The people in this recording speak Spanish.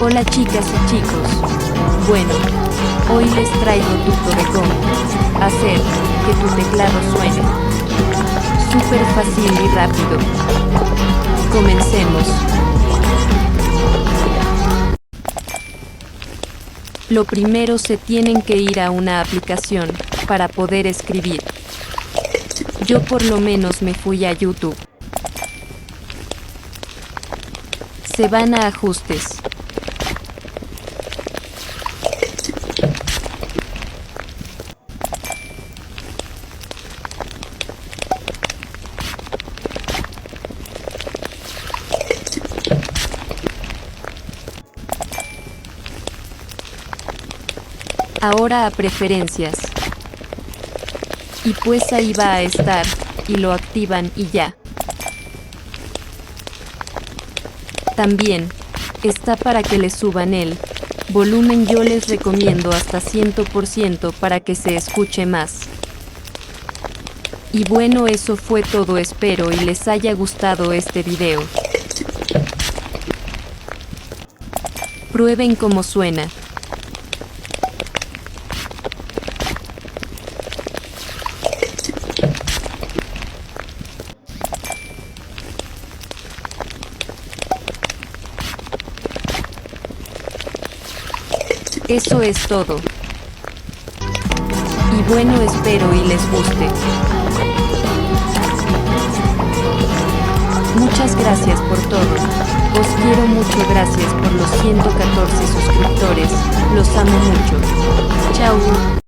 Hola chicas y chicos. Bueno, hoy les traigo tuto de cómo hacer que tu teclado suene súper fácil y rápido. Comencemos. Lo primero se tienen que ir a una aplicación para poder escribir. Yo por lo menos me fui a YouTube. Se van a ajustes. Ahora a preferencias. Y pues ahí va a estar, y lo activan y ya. También, está para que le suban el volumen, yo les recomiendo hasta 100% para que se escuche más. Y bueno, eso fue todo, espero y les haya gustado este video. Prueben cómo suena. Eso es todo. Y bueno, espero y les guste. Muchas gracias por todo. Os quiero mucho, gracias por los 114 suscriptores. Los amo mucho. Chao.